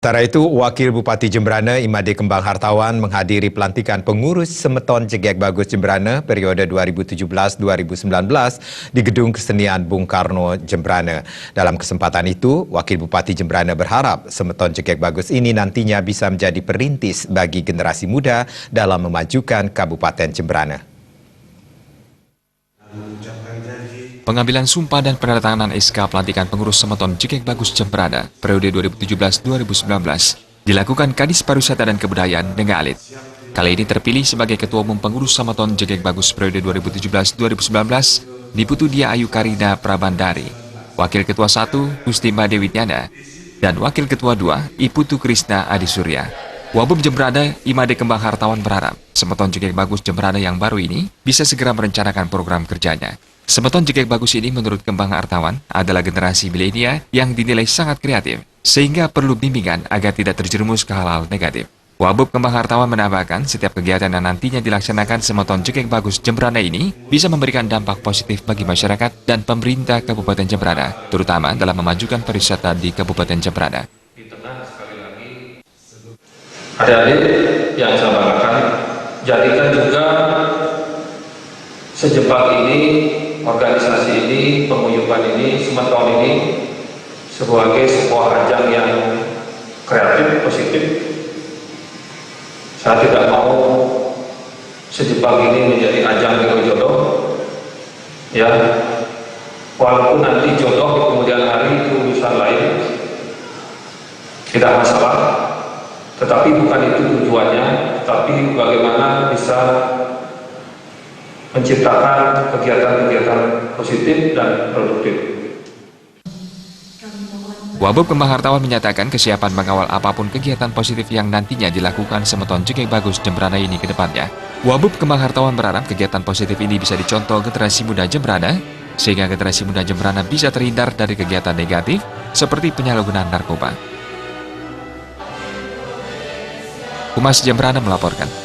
Sementara itu, Wakil Bupati Jemberana Imade Kembang Hartawan menghadiri pelantikan pengurus Semeton Jegek Bagus Jemberana periode 2017-2019 di Gedung Kesenian Bung Karno, Jemberana. Dalam kesempatan itu, Wakil Bupati Jemberana berharap Semeton Jegek Bagus ini nantinya bisa menjadi perintis bagi generasi muda dalam memajukan Kabupaten Jemberana. Pengambilan sumpah dan penandatanganan SK pelantikan pengurus Semeton Jegek Bagus Jemberana periode 2017-2019 dilakukan Kadis Pariwisata dan Kebudayaan Nengalit. Kali ini terpilih sebagai Ketua Umum Pengurus Semeton Jegek Bagus periode 2017-2019 Diputu Dia Ayu Karina Prabandari, Wakil Ketua 1 Gustima Dewi Tiana, dan Wakil Ketua 2 Iputu Krisna Adi Surya. Wabub Jemberana Imade Kembang Hartawan berharap Semeton Jegek Bagus Jemberana yang baru ini bisa segera merencanakan program kerjanya. Semeton Jegek Bagus ini menurut Kembang Hartawan adalah generasi milenial yang dinilai sangat kreatif, sehingga perlu bimbingan agar tidak terjerumus ke hal-hal negatif. Wabub Kembang Hartawan menambahkan setiap kegiatan yang nantinya dilaksanakan Semeton Jegek Bagus Jemberana ini bisa memberikan dampak positif bagi masyarakat dan pemerintah Kabupaten Jemberana, terutama dalam memajukan pariwisata di Kabupaten Jemberana. Adik-adik yang saya banggakan, jadikan juga sejebak ini, organisasi ini, pemuyukan ini, Semeton ini sebagai sebuah ajang yang kreatif, positif. Saya tidak mau sejebak ini menjadi ajang jodoh, ya. Walaupun nanti jodoh di kemudian hari itu urusan lain, tidak masalah. Tetapi bukan itu tujuannya, tapi bagaimana bisa menciptakan kegiatan-kegiatan positif dan produktif. Wabub Kembang Hartawan menyatakan kesiapan mengawal apapun kegiatan positif yang nantinya dilakukan Semeton Jegek Bagus Jemberana ini ke depannya. Wabub Kembang Hartawan berharap kegiatan positif ini bisa dicontoh generasi muda Jemberana, sehingga generasi muda Jemberana bisa terhindar dari kegiatan negatif seperti penyalahgunaan narkoba. Humas Jemberana melaporkan.